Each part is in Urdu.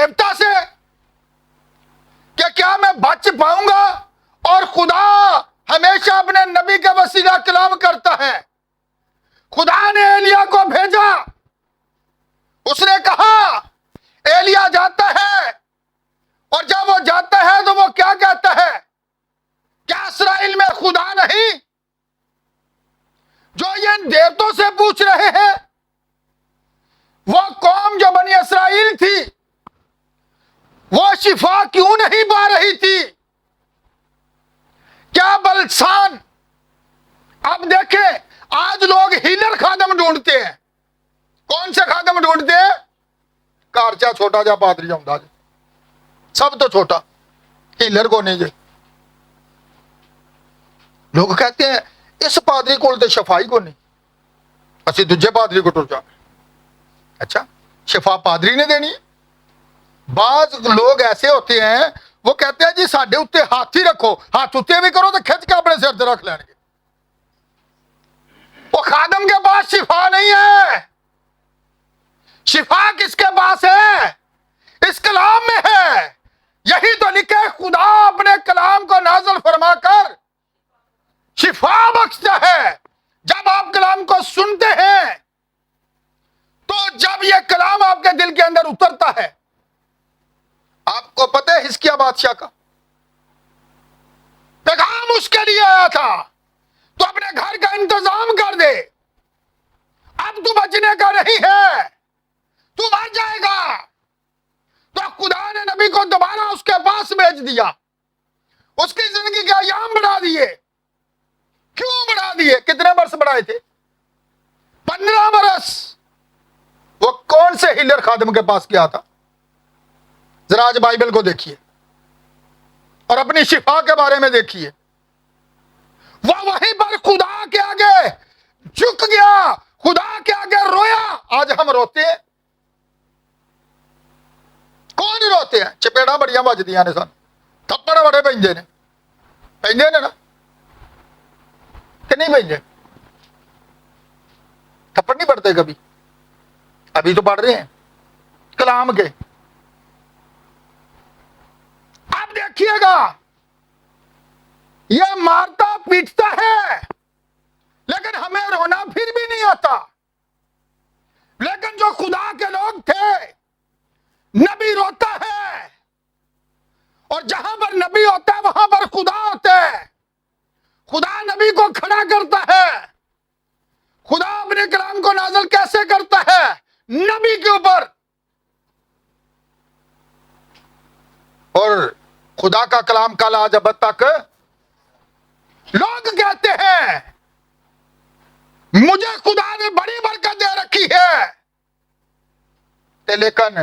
دیوتا سے کہ کیا میں بچ پاؤں گا؟ اور خدا ہمیشہ اپنے نبی کے وسیلہ کلام کرتا ہے. خدا نے ایلیا کو بھیجا، اس نے کہا ایلیا جاتا ہے، اور جب وہ جاتا ہے تو وہ کیا کہتا ہے؟ کیا اسرائیل میں خدا نہیں؟ جو یہ ان دیوتوں سے پوچھ رہے ہیں، وہ قوم جو بنی اسرائیل تھی وہ شفا کیوں نہیں پا رہی تھی؟ کیا بلسان؟ اب دیکھیں، آج لوگ ہیلر خادم ڈھونڈتے ہیں. کون سے خادم ڈھونڈتے ہیں؟ کارچا چھوٹا جا پادری ہوندا جی، سب تو چھوٹا، ہیلر کو نہیں جی. لوگ کہتے ہیں اس پادری کو تے شفائی کو نہیں، اسی دوجے پادری کو ٹر جا. اچھا، شفا پادری نے دینی؟ بعض لوگ ایسے ہوتے ہیں وہ کہتے ہیں جی ساڈے اتنے ہاتھ ہی رکھو، ہاتھ اتنے بھی کرو تو کھچ کے اپنے سر تے رکھ لین گے. وہ خادم کے پاس شفا نہیں ہے. شفا کس کے پاس ہے؟ اس کلام میں ہے. یہی تو لکھے خدا اپنے کلام کو نازل فرما کر شفا بخشتا ہے. جب آپ کلام کو سنتے ہیں تو جب یہ کلام آپ کے دل کے اندر اترتا ہے، آپ کو پتہ ہے حزقیہ بادشاہ کا پیغام اس کے لیے آیا تھا تو اپنے گھر کا انتظام کر دے، اب تو بچنے کا نہیں ہے، تو مر جائے گا. تو خدا نے نبی کو دوبارہ اس کے پاس بھیج دیا، اس کی زندگی کے ایام بڑھا دیے. کیوں بڑھا دیے؟ کتنے برس بڑھائے تھے؟ 15 برس. وہ کون سے ہیلر خادم کے پاس گیا تھا؟ ذرا آج بائبل کو دیکھیے اور اپنی شفا کے بارے میں دیکھیے. وہ وہیں پر خدا کے آگے جھک گیا، خدا کے آگے رویا. آج ہم روتے ہیں؟ کون روتے ہیں؟ چپیڑا بڑیاں بجدیاں نے، سن تھپڑ بڑے پہنجے نے نا، کہ نہیں پہنجے؟ تھپڑ نہیں پڑتے کبھی؟ ابھی تو پڑھ رہے ہیں کلام کے. اب دیکھیے گا، یہ مارتا پیٹتا ہے لیکن ہمیں رونا پھر بھی نہیں آتا. لیکن جو خدا کے لوگ تھے، نبی روتا ہے، اور جہاں پر نبی ہوتا ہے وہاں پر خدا ہوتا ہے. خدا نبی کو کھڑا کرتا ہے. خدا اپنے کلام کو نازل کیسے کرتا ہے؟ نبی کے اوپر. اور خدا کا کلام کل آج اب تک لوگ کہتے ہیں مجھے خدا نے بڑی برکت دے رکھی ہے، لیکن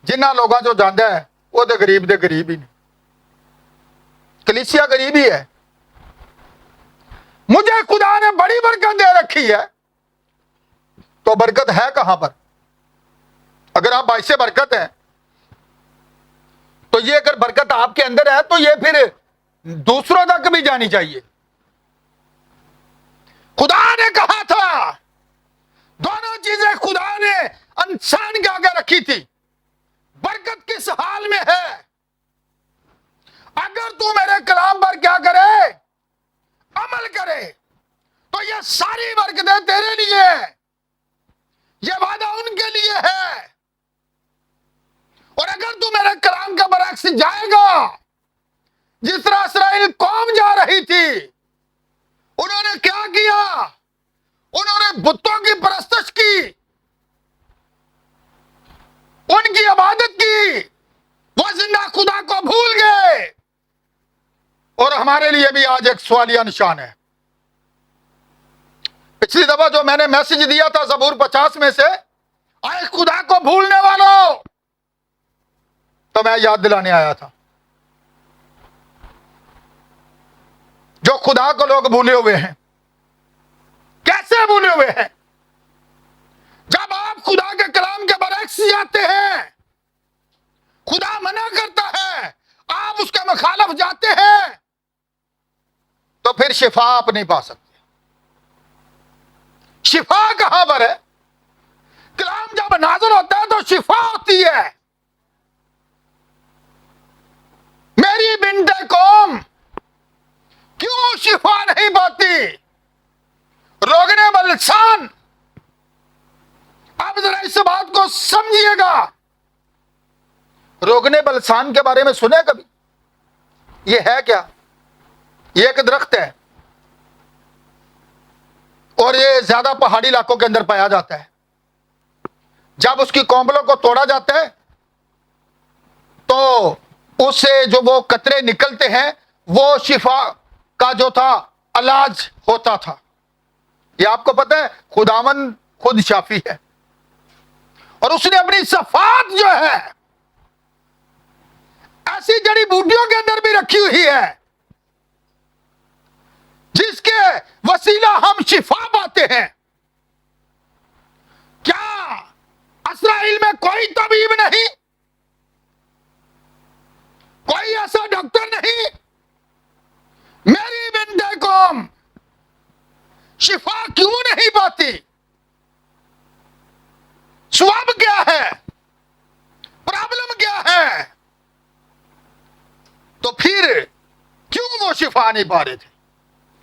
جنہ لوگوں جو جاندہ ہے وہ دے غریب ہی نہیں. کلیسیا غریب ہی ہے. مجھے خدا نے بڑی برکت دے رکھی ہے، تو برکت ہے کہاں پر؟ اگر آپ باعث برکت ہیں تو یہ اگر برکت آپ کے اندر ہے تو یہ پھر دوسروں تک بھی جانی چاہیے. خدا نے کہا تھا، دونوں چیزیں خدا نے انسان کے آگے رکھی تھی. برکت کس حال میں ہے؟ اگر تو میرے کلام پر کیا کرے؟ عمل کرے تو یہ ساری برکتیں تیرے لیے ہیں. یہ وعدہ ان کے لیے ہے. اور اگر تو میرے کلام کے برعکس جائے گا، جس طرح اسرائیل قوم جا رہی تھی، انہوں نے کیا کیا؟ انہوں نے بتوں کی پرستش کی، ان کی عبادت کی، وہ زندہ خدا کو بھول گئے. اور ہمارے لیے بھی آج ایک سوالیہ نشان ہے. پچھلی دفعہ جو میں نے میسج دیا تھا زبور 50 میں سے، آئے خدا کو بھولنے والوں، تو میں یاد دلانے آیا تھا جو خدا کو لوگ بھولے ہوئے ہیں. کیسے بھولے ہوئے ہیں؟ جب آپ خدا کے کلام کے برعکس جاتے ہیں، خدا منع کرتا ہے، آپ اس کے مخالف جاتے ہیں، تو پھر شفا آپ نہیں پا سکتے. شفا کہاں پر ہے؟ کلام جب نازل ہوتا ہے تو شفا ہوتی ہے. میری بنت قوم کیوں شفا نہیں پاتی؟ روگنے بلسان. آپ ذرا اس بات کو سمجھیے گا. روگنے بلسان کے بارے میں سنے کبھی؟ یہ ہے کیا؟ یہ ایک درخت ہے اور یہ زیادہ پہاڑی علاقوں کے اندر پایا جاتا ہے. جب اس کی کونبلوں کو توڑا جاتا ہے تو اس سے جو وہ قطرے نکلتے ہیں وہ شفا کا جو تھا علاج ہوتا تھا. یہ آپ کو پتہ ہے خداوند خود شافی ہے اور اس نے اپنی صفات جو ہے ایسی جڑی بوٹیوں کے اندر بھی رکھی ہوئی ہے جس کے وسیلہ ہم شفا پاتے ہیں. کیا اسرائیل میں کوئی طبیب نہیں؟ کوئی ایسا ڈاکٹر نہیں؟ میری بنت قوم شفا کیوں نہیں پاتی؟ سبب کیا ہے؟ پرابلم کیا ہے؟ تو پھر کیوں وہ شفا نہیں پا رہے تھے؟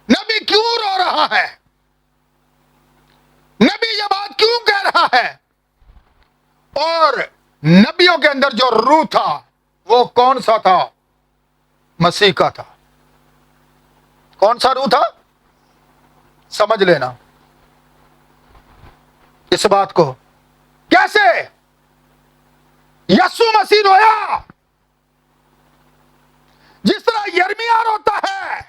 نبی کیوں رو رہا ہے؟ نبی یہ بات کیوں کہہ رہا ہے؟ اور نبیوں کے اندر جو روح تھا وہ کون سا تھا؟ مسیح کا تھا. کون سا روح تھا؟ سمجھ لینا اس بات کو. کیسے یسوع مسیح رویا؟ جس طرح یرمیا روتا ہے.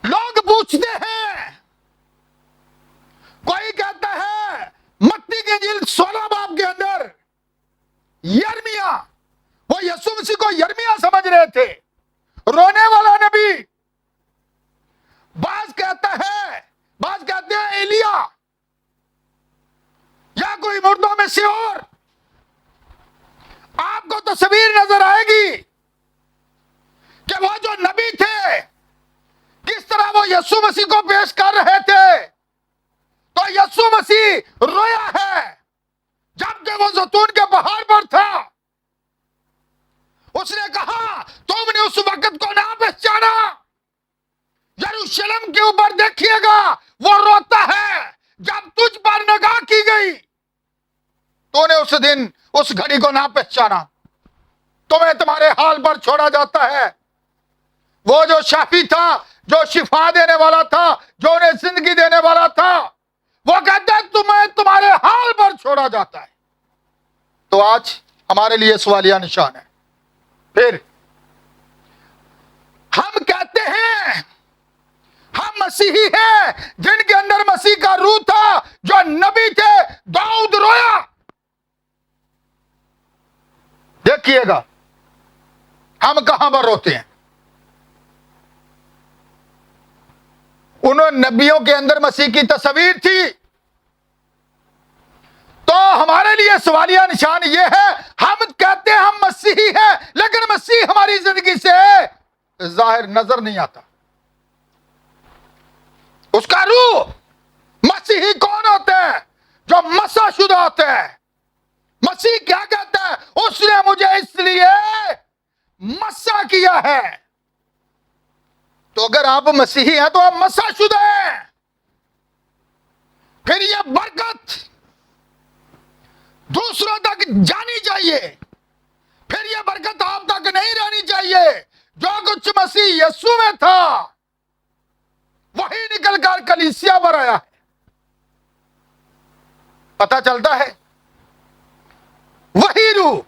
لوگ پوچھتے ہیں، کوئی کہتا ہے متی کی انجیل 16 باب کے اندر یرمیا، وہ یسوع مسیح کو یرمیا سمجھ رہے تھے، رونے والا نبی. بعض کہتے ہیں ایلیا یا کوئی مردوں میں سے اور. آپ کو تصویر نظر آئے گی کہ وہ جو نبی تھے کس طرح وہ یسوع مسیح کو پیش کر رہے تھے. تو یسوع مسیح رویا ہے جبکہ وہ زیتون کے پہاڑ پر تھا. اس نے کہا تم نے اس وقت کو نہ پہچانا. یروشلم کے اوپر دیکھیے گا وہ روتا ہے جب تجھ پر نگاہ کی گئی. تو نے اس دن اس گھڑی کو نہ پہچانا. تمہیں تمہارے حال پر چھوڑا جاتا ہے. وہ جو شافی تھا، جو شفا دینے والا تھا، جو انہیں زندگی دینے والا تھا، وہ کہتا ہے تمہیں تمہارے حال پر چھوڑا جاتا ہے. تو آج ہمارے لیے سوالیہ نشان ہے. پھر ہم کہتے ہیں ہم مسیحی ہیں جن کے اندر مسیح کا روح تھا، جو نبی تھے. داؤد رویا. دیکھیے گا ہم کہاں پر روتے ہیں. انہوں نبیوں کے اندر مسیح کی تصویر تھی. تو ہمارے لیے سوالیہ نشان یہ ہے، ہم کہتے ہیں ہم مسیحی ہیں لیکن مسیح ہماری زندگی سے ظاہر نظر نہیں آتا. اس کا روح. مسیحی کون ہوتے ہیں؟ جو مسح شدہ ہوتے ہیں. مسیح کیا کہتا ہے؟ اس نے مجھے اس لیے مسح کیا ہے. تو اگر آپ مسیحی ہیں تو آپ مسح شدہ ہیں. پھر یہ برکت دوسروں تک جانی چاہیے. پھر یہ برکت آپ تک نہیں رہنی چاہیے. جو کچھ مسیح یسوع میں تھا وہی نکل کر کلیسیا پر آیا ہے. پتہ چلتا ہے وہی روح.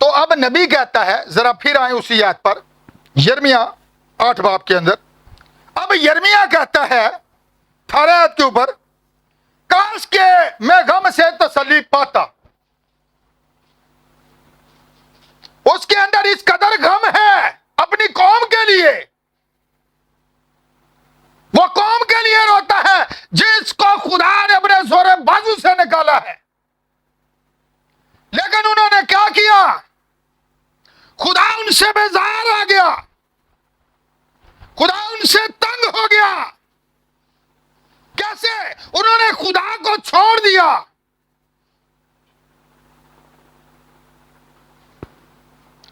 تو اب نبی کہتا ہے، ذرا پھر آئیں اسی آیت پر، یرمیا 8 باب کے اندر. اب یرمیا کہتا ہے 18 آیت کے اوپر، کاش کہ میں غم سے تسلی پاتا. اس کے اندر اس قدر غم ہے اپنی قوم کے لیے. وہ قوم کے لیے روتا ہے جس کو خدا نے اپنے زور بازو سے نکالا ہے. لیکن انہوں نے کیا کیا؟ خدا ان سے بیزار آ گیا. خدا ان سے تنگ ہو گیا. کیسے؟ انہوں نے خدا کو چھوڑ دیا.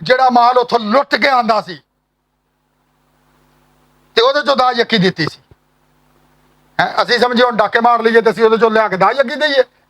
ਜਿਹੜਾ ਮਾਲ ਉਥੋਂ ਲੁੱਟ ਕੇ ਆਂਦਾ ਸੀ ਤੇ ਉਹਦੇ ਚੋਂ ਦਾਜ ਅੱਕੀ ਦਿੱਤੀ ਸੀ। ਅਸੀਂ ਸਮਝੇ ਹੁਣ ਡਾਕੇ ਮਾਰ ਲਈਏ ਤੇ ਅਸੀਂ ਉਹਦੇ ਚੋਂ ਲਿਆ ਕੇ ਦਾਜ ਅੱਕੀ ਦਈਏ,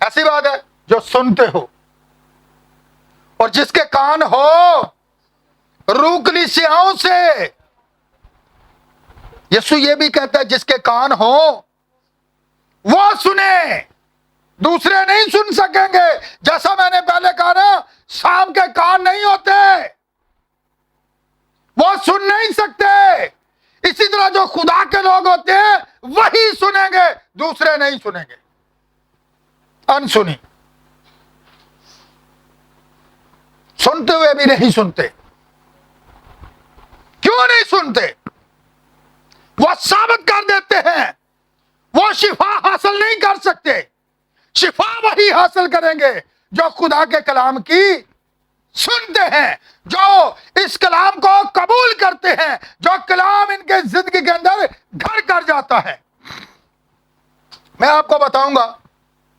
ایسی بات ہے جو سنتے ہو، اور جس کے کان ہو روح کلیسیاؤں سے۔ یسوع یہ بھی کہتا ہے جس کے کان ہو وہ سنے، دوسرے نہیں سن سکیں گے۔ جیسا میں نے پہلے کہا نا، شام کے کان نہیں ہوتے، وہ سن نہیں سکتے۔ اسی طرح جو خدا کے لوگ ہوتے ہیں وہی سنیں گے، دوسرے نہیں سنیں گے، انسنی، سنتے ہوئے بھی نہیں سنتے۔ کیوں نہیں سنتے؟ وہ ثابت کر دیتے ہیں، وہ شفا حاصل نہیں کر سکتے۔ شفا وہی حاصل کریں گے جو خدا کے کلام کی سنتے ہیں، جو اس کلام کو قبول کرتے ہیں، جو کلام ان کے زندگی کے اندر گھر کر جاتا ہے۔ میں آپ کو بتاؤں گا،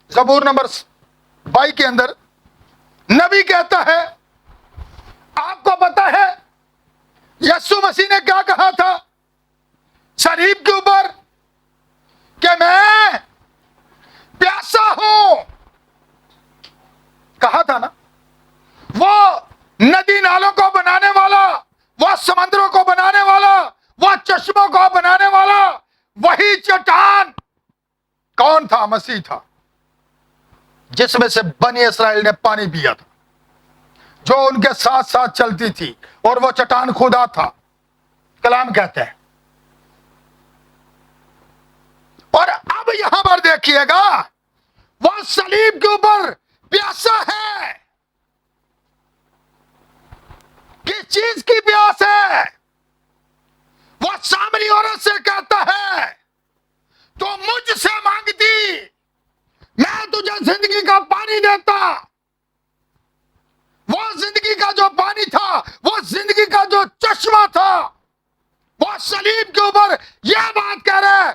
زبور نمبر 22 کے اندر نبی کہتا ہے، آپ کو پتا ہے یسوع مسیح نے کیا کہا تھا صلیب کے اوپر؟ کہ میں پیاسا ہوں، کہا تھا نا۔ وہ ندی نالوں کو بنانے والا، وہ سمندروں کو بنانے والا، وہ چشموں کو بنانے والا، وہی چٹان کون تھا؟ مسیح تھا، جس میں سے بنی اسرائیل نے پانی پیا تھا، جو ان کے ساتھ ساتھ چلتی تھی، اور وہ چٹان خدا تھا، کلام کہتے ہیں۔ اور اب یہاں پر دیکھیے گا، وہ صلیب کے اوپر پیاسا ہے۔ کس چیز کی پیاس ہے؟ وہ سامری عورت سے کہتا ہے، تو مجھ سے مانگتی، میں تجھے زندگی کا پانی دیتا۔ وہ زندگی کا جو پانی تھا، وہ زندگی کا جو چشمہ تھا، وہ صلیب کے اوپر یہ بات کہہ رہے ہیں۔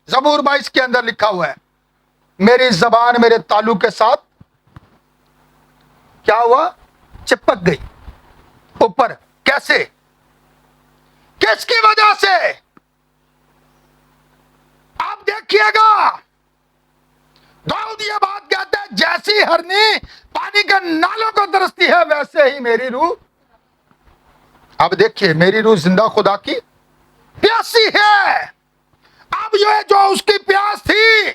زبور 22 کے اندر لکھا ہوا ہے، میری زبان میرے تالو کے ساتھ کیا ہوا؟ چپک گئی اوپر۔ کیسے؟ کس کی وجہ سے؟ آپ دیکھیے گا، داؤد یہ بات کہتے ہیں، جیسی ہرنی پانی کے نالوں کو ترستی ہے، ویسے ہی میری روح۔ اب دیکھیے، میری روح زندہ خدا کی پیاسی ہے۔ اب یہ جو اس کی پیاس تھی،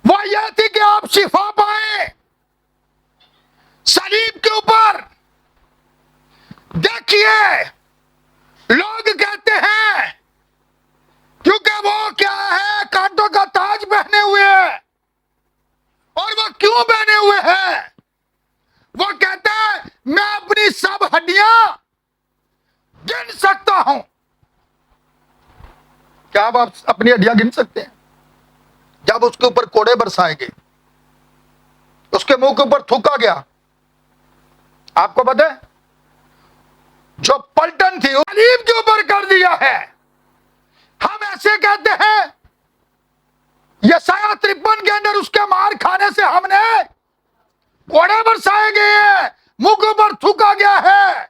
وہ یہ تھی کہ آپ شفا پائیں صلیب کے اوپر۔ دیکھیے، لوگ کہتے ہیں کیونکہ وہ کیا ہے، کانٹوں کا تاج پہنے ہوئے ہیں۔ اور وہ کیوں پہنے ہوئے ہیں؟ وہ کہتے ہیں میں اپنی سب ہڈیاں گن سکتا ہوں۔ کیا آپ اپنی ہڈیاں گن سکتے ہیں؟ جب اس کے اوپر کوڑے برسائے گئے، اس کے منہ کے اوپر تھوکا گیا، آپ کو پتہ ہے جو پلٹن تھی صلیب کے اوپر کر دیا ہے۔ ہم ایسے کہتے ہیں، یسایہ 53 کے اندر اس کے مار کھانے سے ہم نے کوڑے برسائے گئے ہیں، منہ کے اوپر تھوکا گیا ہے۔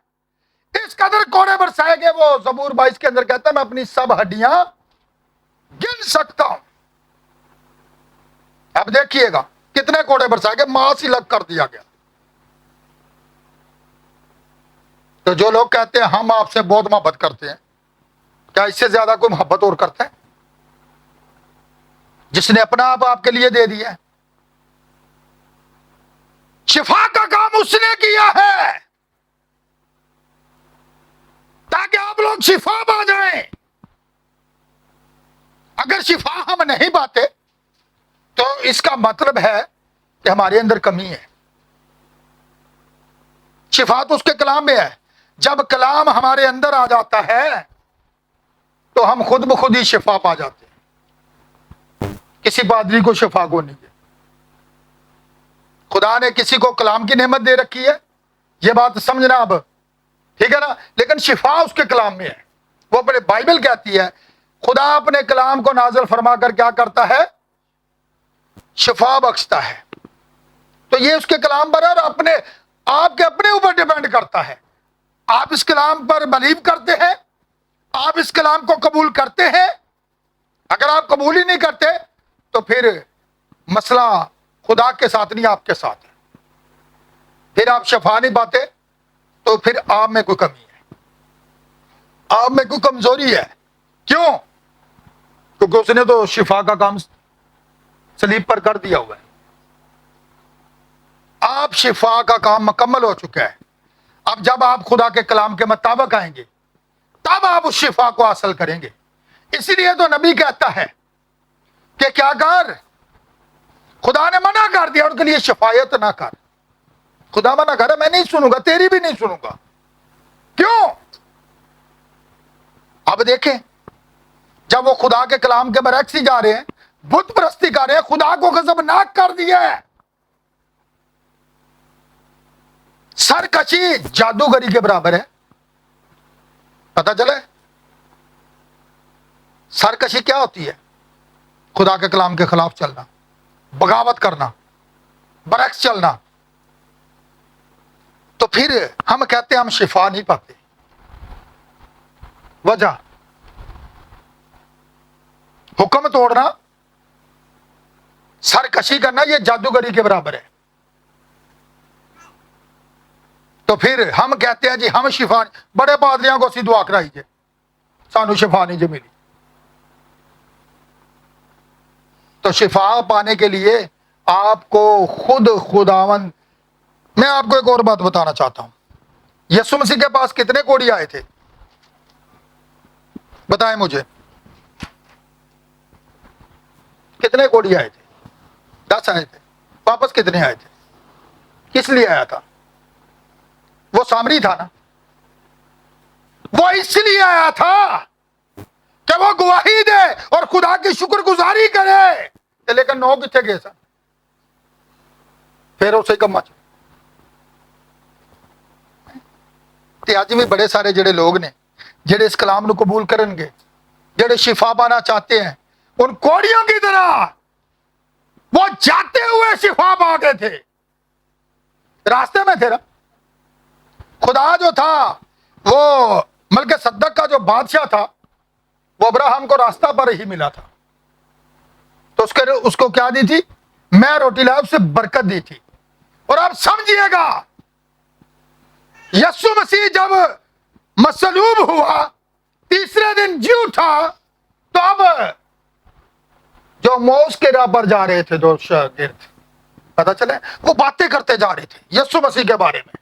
اس قدر کوڑے برسائے گئے، وہ زبور 22 کے اندر کہتا ہے میں اپنی سب ہڈیاں گن سکتا ہوں۔ اب دیکھیے گا کتنے کوڑے برسائے گئے، ماس ہی لگ کر دیا گیا۔ تو جو لوگ کہتے ہیں ہم آپ سے بہت محبت کرتے ہیں، کیا اس سے زیادہ کوئی محبت اور کرتا ہے؟ جس نے اپنا آپ کے لیے دے دیا ہے۔ شفا کا کام اس نے کیا ہے تاکہ آپ لوگ شفا پا جائیں۔ اگر شفا ہم نہیں پاتے تو اس کا مطلب ہے کہ ہمارے اندر کمی ہے۔ شفا تو اس کے کلام میں ہے۔ جب کلام ہمارے اندر آ جاتا ہے تو ہم خود بخود ہی شفا پا جاتے ہیں۔ کسی پادری کو شفا کو نہیں ہے۔ خدا نے کسی کو کلام کی نعمت دے رکھی ہے، یہ بات سمجھنا اب، ٹھیک ہے نا؟ لیکن شفا اس کے کلام میں ہے۔ وہ اپنے بائبل کہتی ہے خدا اپنے کلام کو نازل فرما کر کیا کرتا ہے؟ شفا بخشتا ہے۔ تو یہ اس کے کلام پر ہے، اور آپ کے اپنے اوپر ڈیپینڈ کرتا ہے۔ آپ اس کلام پر بلیو کرتے ہیں، آپ اس کلام کو قبول کرتے ہیں۔ اگر آپ قبول ہی نہیں کرتے تو پھر مسئلہ خدا کے ساتھ نہیں، آپ کے ساتھ ہے. پھر آپ شفا نہیں پاتے تو پھر آپ میں کوئی کمی ہے، آپ میں کوئی کمزوری ہے. کیوں؟ کیونکہ اس نے تو شفا کا کام صلیب پر کر دیا ہوا ہے. آپ شفا کا کام مکمل ہو چکا ہے. اب جب آپ خدا کے کلام کے مطابق آئیں گے تب آپ اس شفا کو حاصل کریں گے. اسی لیے تو نبی کہتا ہے کہ کیا کر، خدا نے منع کر دیا ان کے لیے شفایت نہ کر. خدا منع کر، میں نہیں سنوں گا، تیری بھی نہیں سنوں گا. کیوں؟ اب دیکھیں، جب وہ خدا کے کلام کے برعکس ہی جا رہے ہیں، بت پرستی کر رہے ہیں، خدا کو غضبناک کر دیا ہے. سرکشی جادوگری کے برابر ہے. پتہ چلے سرکشی کیا ہوتی ہے؟ خدا کے کلام کے خلاف چلنا، بغاوت کرنا، برعکس چلنا. تو پھر ہم کہتے ہیں ہم شفا نہیں پاتے. وجہ حکم توڑنا، سرکشی کرنا، یہ جادوگری کے برابر ہے. تو پھر ہم کہتے ہیں جی ہم شفا، بڑے پادریاں کو سی دعا کرائیے، سانو شفا نہیں جو ملی. تو شفا پانے کے لیے آپ کو خود خداوند. میں آپ کو ایک اور بات بتانا چاہتا ہوں. یسوع مسیح کے پاس کتنے کوڑی آئے تھے؟ بتائیں مجھے، کتنے کوڑی آئے تھے؟ 10 آئے تھے. واپس کتنے آئے تھے؟ کس لیے آیا تھا؟ وہ سامری تھا نا. وہ اس لیے آیا تھا کہ وہ گواہی دے اور خدا کی شکر گزاری کرے. لیکن 9 کتنے گئے سن؟ پھر اسے کم مچ. اج بھی بڑے سارے جڑے لوگ نے جڑے اس کلام نو قبول کرن گے، جڑے شفا پانا چاہتے ہیں، ان کوڑیوں کی طرح وہ جاتے ہوئے شفا پا گئے تھے. راستے میں تھے نا. خدا جو تھا وہ ملک صدق کا جو بادشاہ تھا، وہ ابراہیم کو راستہ پر ہی ملا تھا. تو اس کو کیا دی تھی؟ میں روٹی لایا، اسے برکت دی تھی. اور آپ سمجھیے گا، یسوع مسیح جب مصلوب ہوا، تیسرے دن جی اٹھا، تو اب جو موس کے راہ پر جا رہے تھے دو شاگرد، پتہ چلے وہ باتیں کرتے جا رہے تھے یسوع مسیح کے بارے میں.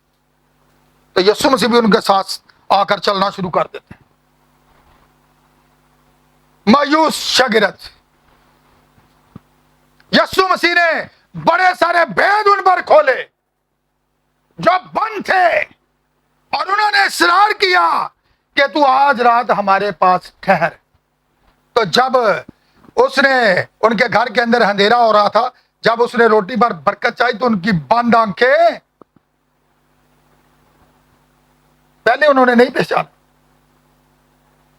تو یسوع مسیح بھی ان کے ساتھ آ کر چلنا شروع کر دیتے. مایوس شاگرد، یسوع مسیح نے بڑے سارے بید ان پر کھولے جو بند تھے، اور انہوں نے اصرار کیا کہ تو آج رات ہمارے پاس ٹھہر. تو جب اس نے ان کے گھر کے اندر اندھیرا ہو رہا تھا، جب اس نے روٹی پر برکت چاہی تو ان کی بند آنکھیں، پہلے انہوں نے نہیں پہچانا.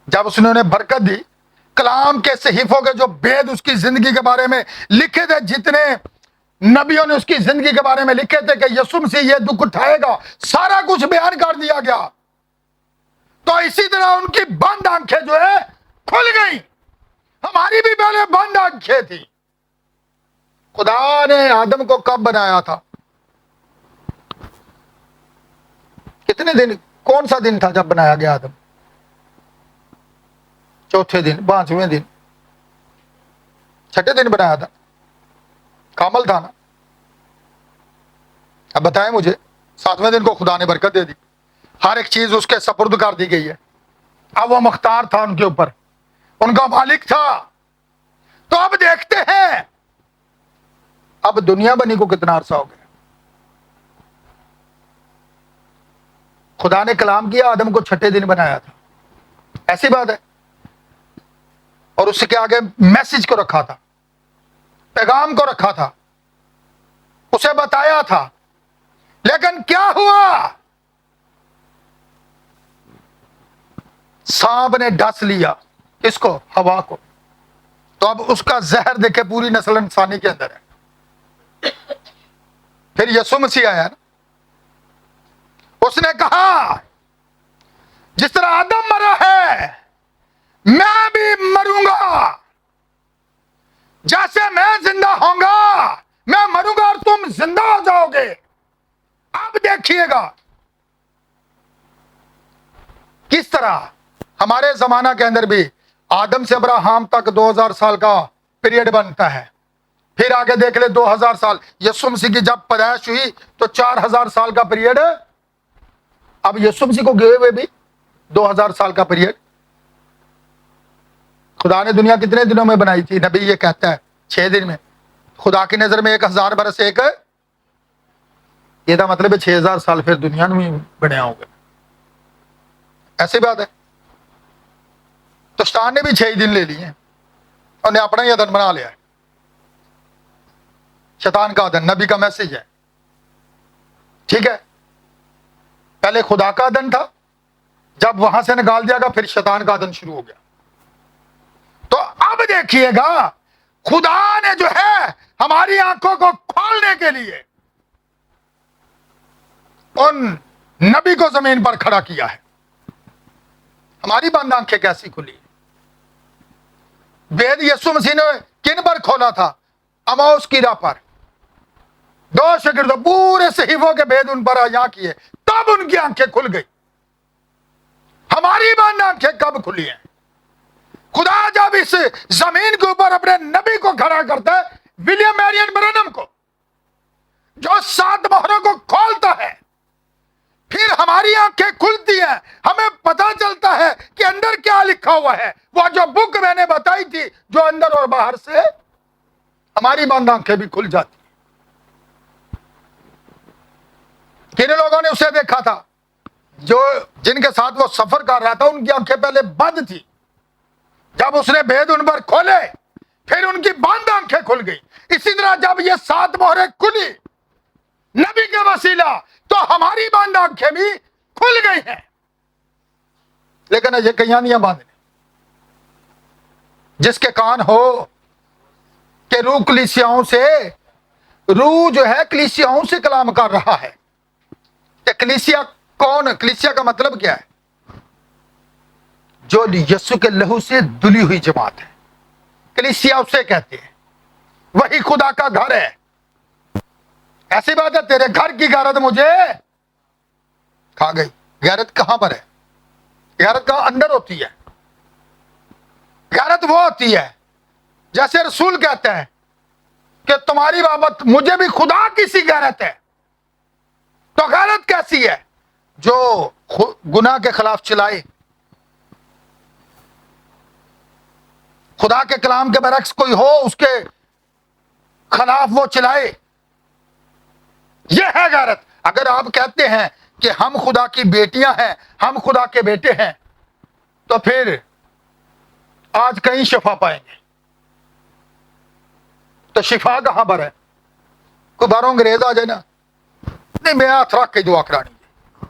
جب اس نے انہیں برکت دی، کلام کے صحیفوں کے جو بید اس کی زندگی کے بارے میں لکھے تھے، جتنے نبیوں نے اس کی زندگی کے بارے میں لکھے تھے کہ یسوع مسیح یہ دکھ اٹھائے گا، سارا کچھ بیان کر دیا گیا. تو اسی طرح ان کی بند آنکھیں جو ہے کھل گئی. ہماری بھی پہلے بند آنکھیں تھی. خدا نے آدم کو کب بنایا تھا؟ کتنے دن، کون سا دن تھا جب بنایا گیا آدم؟ چوتھے دن، 5ویں دن، 6 دن بنایا تھا. کامل تھا نا. اب بتائیں مجھے، 7ویں دن کو خدا نے برکت دے دی، ہر ایک چیز اس کے سپرد کر دی گئی ہے. اب وہ مختار تھا ان کے اوپر، ان کا مالک تھا. تو اب دیکھتے ہیں اب دنیا بنی کو کتنا عرصہ ہو گیا. خدا نے کلام کیا، آدم کو 6 دن بنایا تھا، ایسی بات ہے. اور اس کے آگے میسج کو رکھا تھا، پیغام کو رکھا تھا، اسے بتایا تھا. لیکن کیا ہوا؟ سانپ نے ڈس لیا اس کو، ہوا کو. تو اب اس کا زہر دیکھے پوری نسل انسانی کے اندر ہے. پھر یسوع مسیح آیا نا، اس نے کہا جس طرح آدم مرا ہے میں بھی مروں گا. جیسے میں زندہ ہوں گا میں مروں گا اور تم زندہ ہو جاؤ گے. اب دیکھیے گا کس طرح ہمارے زمانہ کے اندر بھی آدم سے ابراہیم تک 2000 سال کا پیریڈ بنتا ہے. پھر آگے دیکھ لے 2000 سال. یسوع مسیح کی جب پیدائش ہوئی تو 4000 سال کا پیریڈ. اب یسوع مسیح کو گئے ہوئے بھی 2000 سال کا پیریڈ. خدا نے دنیا کتنے دنوں میں بنائی تھی؟ نبی یہ کہتا ہے 6 دن میں. خدا کی نظر میں 1000 برس ایک یہ تھا مطلب 6000 سال پھر دنیا میں بنیا ہوگا. ایسی بات ہے. تو شیطان نے بھی 6 دن لے لیے اور نے اپنا ہی ادن بنا لیا ہے. شیطان کا ادن نبی کا میسج ہے. ٹھیک ہے، پہلے خدا کا ادن تھا، جب وہاں سے نکال دیا گا پھر شیطان کا ادن شروع ہو گیا. تو اب دیکھیے گا خدا نے جو ہے ہماری آنکھوں کو کھولنے کے لیے ان نبی کو زمین پر کھڑا کیا ہے. ہماری بند آنکھیں کیسی کھلی؟ وید یسوع مسیح نے کن پر کھولا تھا؟ اماؤس کی راہ پر 2 شاگردوں پورے صحیفوں کے بید ان پر آیا کیے، تب ان کی آنکھیں کھل گئی. ہماری بند آنکھیں کب کھلی ہیں؟ خدا جب اس زمین کے اوپر اپنے نبی کو کھڑا کرتا ہے، ولیم میرین برنم کو، جو 7 مہروں کو کھولتا ہے، پھر ہماری آنکھیں کھلتی ہیں، ہمیں پتہ چلتا ہے کہ اندر کیا لکھا ہوا ہے. وہ جو بک میں نے بتائی تھی جو اندر اور باہر سے ہماری بند آنکھیں بھی کھل جاتی. کن لوگوں نے اسے دیکھا تھا؟ جو جن کے ساتھ وہ سفر کر رہا تھا ان کی آنکھیں پہلے بند تھی. جب اس نے بید ان پر کھولے پھر ان کی بند آنکھیں کھل گئی. اسی طرح جب یہ 7 مہریں کھلی نبی کے وسیلہ تو ہماری بند آنکھیں بھی کھل گئی ہیں. لیکن یہ کہانیاں باندھنے جس کے کان ہو کہ روح کلیسیاؤں سے، روح جو ہے کلیسیاؤں سے کلام کر رہا ہے. کہ کلیسیا کون؟ کلیسیا کا مطلب کیا ہے؟ جو یسوع کے لہو سے دھلی ہوئی جماعت ہے، کلیسیا اسے کہتے ہیں. وہی خدا کا گھر ہے. ایسی بات ہے تیرے گھر کی غیرت مجھے کھا گئی. غیرت کہاں پر ہے؟ غیرت کہاں؟ اندر ہوتی ہے. غیرت وہ ہوتی ہے جیسے رسول کہتے ہیں کہ تمہاری بابت مجھے بھی خدا کی سی غیرت ہے. تو غیرت کیسی ہے؟ جو گناہ کے خلاف چلائے، خدا کے کلام کے برعکس کوئی ہو اس کے خلاف وہ چلائے. یہ ہے غیرت. اگر آپ کہتے ہیں کہ ہم خدا کی بیٹیاں ہیں، ہم خدا کے بیٹے ہیں، تو پھر آج کہیں شفا پائیں گے. تو شفا کہاں پر ہے؟ کوئی باروں انگریز آ جائے نا، نہیں میں ہاتھ رکھ کے دعا کرانی ہے،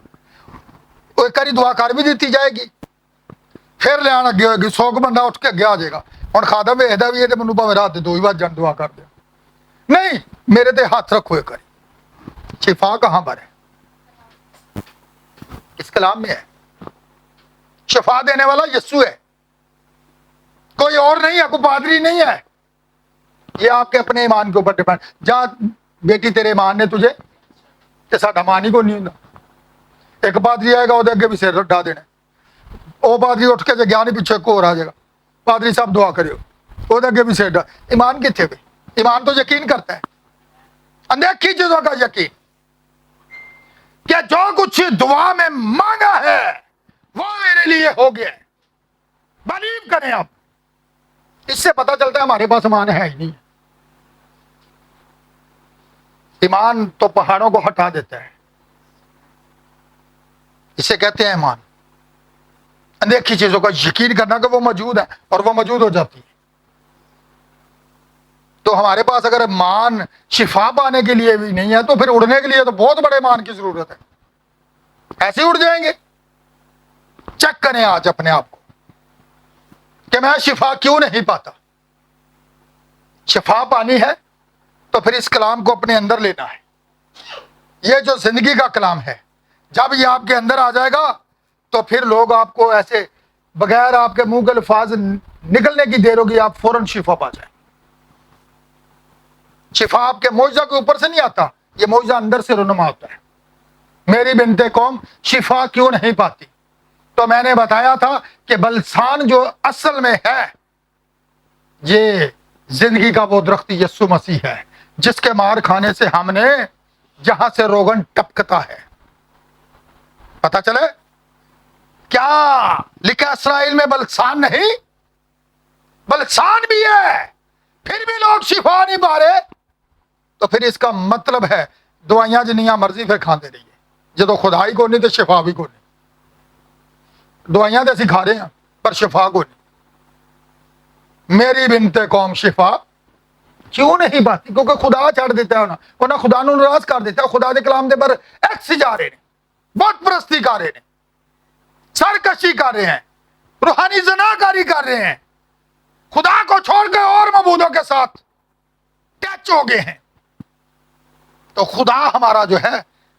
کوئی کری دعا کر بھی دیتی جائے گی، پھر لے آنا گیا ہوگی 100 بندہ اٹھ کے گیا جائے گا. اور کھادا ویخدا بھی ہے تو منو پاوے رات دے 2 ہی بج جان دعا کر دیا. نہیں، میرے تے ہاتھ رکھو کری. شفا کہاں پر ہے؟ اس کلام میں ہے. شفا دینے والا یسوع ہے، کوئی اور نہیں ہے، کوئی پادری نہیں ہے. یہ آپ کے اپنے ایمان کے اوپر ڈیپینڈ. جا بیٹی تیرے ایمان نے تجھے کہ ساڈا مان ہی کو نہیں ہوں. ایک پادری آئے گا وہ اگے بھی سر ڈا دینا. وہ پادری اٹھ کے جے گیا نہیں پیچھے کو آ جائے گا، پادری صاحب دعا کریو، وہ اگے بھی سر ڈا. ایمان کتنے پہ؟ ایمان تو یقین کرتا ہے، اندیکھی چیزوں کا یقین، کہ جو کچھ دعا میں مانگا ہے وہ میرے لیے ہو گیا. بلیو کریں آپ. اس سے پتہ چلتا ہے ہمارے پاس ایمان ہے ہی نہیں. ایمان تو پہاڑوں کو ہٹا دیتا ہے، اسے کہتے ہیں ایمان. اندیکھی چیزوں کا یقین کرنا کہ وہ موجود ہے اور وہ موجود ہو جاتی ہے. تو ہمارے پاس اگر ایمان شفا پانے کے لیے بھی نہیں ہے تو پھر اڑنے کے لیے تو بہت بڑے ایمان کی ضرورت ہے. ایسے ہی اڑ جائیں گے. چیک کریں آج اپنے آپ کو کہ میں شفا کیوں نہیں پاتا. شفا پانی ہے تو پھر اس کلام کو اپنے اندر لینا ہے. یہ جو زندگی کا کلام ہے جب یہ آپ کے اندر آ جائے گا تو پھر لوگ آپ کو ایسے بغیر آپ کے منہ کے الفاظ نکلنے کی دیر ہوگی آپ فوراً شفا پا جائیں. شفا آپ کے معجزہ کے اوپر سے نہیں آتا، یہ معجزہ اندر سے رونما ہوتا ہے۔ میری بنت قوم شفا کیوں نہیں پاتی؟ تو میں نے بتایا تھا کہ بلسان جو اصل میں ہے، یہ زندگی کا وہ درخت یسوع مسیح ہے، جس کے مار کھانے سے ہم نے، جہاں سے روغن ٹپکتا ہے۔ پتا چلے کیا لکھا اسرائیل میں بلسان نہیں؟ بلسان بھی ہے، پھر بھی لوگ شفا نہیں پا رہے۔ تو پھر اس کا مطلب ہے دوائیاں جنیاں مرضی پھر کھاتے رہیے، جدو خدا ہی کو نہیں تو شفا بھی کو نہیں۔ دوائیاں تو اسی کھا رہے ہیں پر شفا کو نہیں۔ میری بنت قوم شفا کیوں نہیں پاتی؟ کیونکہ خدا چھڑ دیتا ہے انہیں خدا نو ناراض کر دیتا ہے۔ خدا دے کلام دے پر ایکس جا رہے ہیں، بت پرستی کر رہے ہیں، سرکشی کر رہے ہیں، روحانی زناکاری کر رہے ہیں، خدا کو چھوڑ کے اور معبودوں کے ساتھ ٹچ ہو گئے ہیں۔ تو خدا ہمارا جو ہے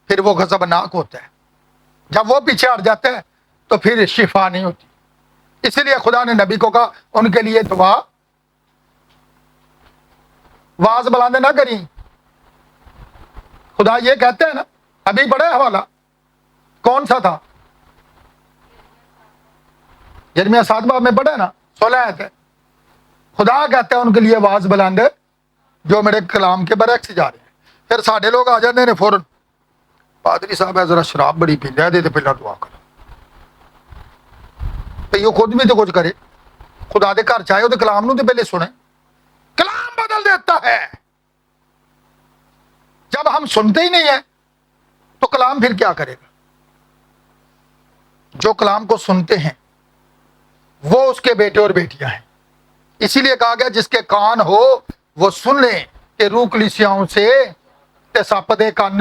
پھر وہ غضبناک ہوتا ہے۔ جب وہ پیچھے ہٹ جاتا ہے تو پھر شفا نہیں ہوتی۔ اسی لیے خدا نے نبی کو کہا ان کے لیے دعا واز بلاندے نہ کریں۔ خدا یہ کہتے ہیں نا، ابھی بڑے حوالہ کون سا تھا؟ یرمیہ 7 باب میں پڑھا ہے نا، 16 آیت ہے۔ خدا کہتے ہیں ان کے لیے واز بلاندے جو میرے کلام کے برعکس جا رہے ہیں۔ پھر ساڈے لوگ آ جاتے ہیں فوراً، پادری صاحب ہے ذرا شراب بڑی پیندا ہے، دے پہلا دعا کرو۔ تو یہ خود بھی تو کچھ کرے، خدا دے گھر چاہے وہ کلام نو تو پہلے سنے۔ کلام بدل دیتا ہے۔ جب ہم سنتے ہی نہیں ہیں تو کلام پھر کیا کرے گا؟ جو کلام کو سنتے ہیں وہ اس کے بیٹے اور بیٹیاں ہیں۔ اسی لیے کہا گیا جس کے کان ہو وہ سن لیں کہ روح کلیسیاؤں سے تے سپ دے کان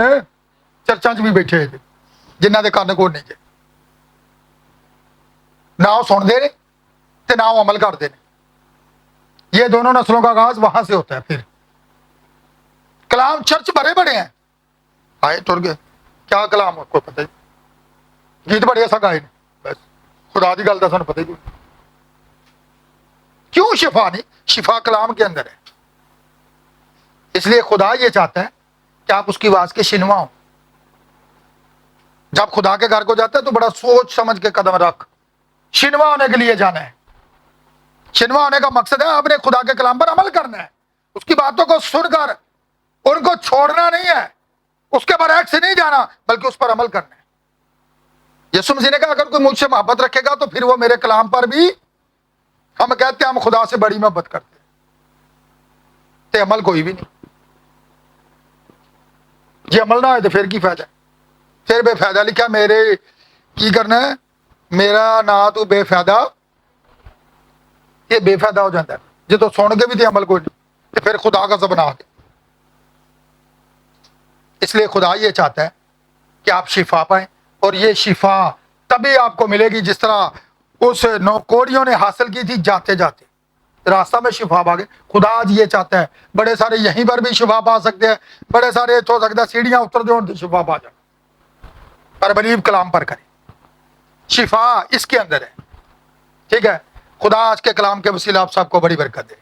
چرچاں چ بھی بیٹھے تھے جنہ دے کان کو نہیں جے، نہ وہ سن دے تے نہ وہ عمل کرتے ہیں۔ یہ دونوں نسلوں کا آغاز وہاں سے ہوتا ہے۔ پھر کلام چرچ بڑے بڑے ہیں، آئے ٹر گئے، کیا کلام کو پتہ ہی، گیت بڑے ایسا گائے نہیں، بس خدا دی گل دا سانوں پتہ ہی نہیں۔ کیوں شفا نہیں؟ شفا کلام کے اندر ہے۔ اس لیے خدا یہ چاہتا ہے کہ آپ اس کی آواز کے شنوا ہوں۔ جب خدا کے گھر کو جاتا ہے تو بڑا سوچ سمجھ کے قدم رکھ، شنوا ہونے کے لیے جانا ہے۔ شنوا ہونے کا مقصد ہے آپ نے خدا کے کلام پر عمل کرنا ہے، اس کی باتوں کو سن کر ان کو چھوڑنا نہیں ہے، اس کے برعکس نہیں جانا بلکہ اس پر عمل کرنا ہے۔ یسوع مسیح نے کہا اگر کوئی مجھ سے محبت رکھے گا تو پھر وہ میرے کلام پر بھی، ہم کہتے ہیں ہم خدا سے بڑی محبت کرتے ہیں تے عمل کوئی بھی نہیں۔ جی عمل نہ ہوئے تو پھر کی فائدہ؟ پھر بے فائدہ لکھا میرے کی کرنا ہے، میرا نا تو بے فائدہ، یہ بے فائدہ ہو جاتا ہے جب تو سن کے بھی تے عمل کوئی نہیں تو پھر خدا کا زبان آ گیا۔ اس لیے خدا یہ چاہتا ہے کہ آپ شفا پائیں، اور یہ شفا تبھی آپ کو ملے گی جس طرح اس نوکوڑیوں نے حاصل کی تھی، جاتے جاتے راستہ میں شفا پا گئے۔ خدا آج یہ چاہتا ہے، بڑے سارے یہیں پر بھی شفا پا سکتے ہیں، بڑے سارے ہو سکتا ہے سیڑھیاں اتر دو شفا پا جائے، پر بلیو کلام پر کریں، شفا اس کے اندر ہے۔ ٹھیک ہے، خدا آج کے کلام کے وسیلہ آپ سب کو بڑی برکت دے۔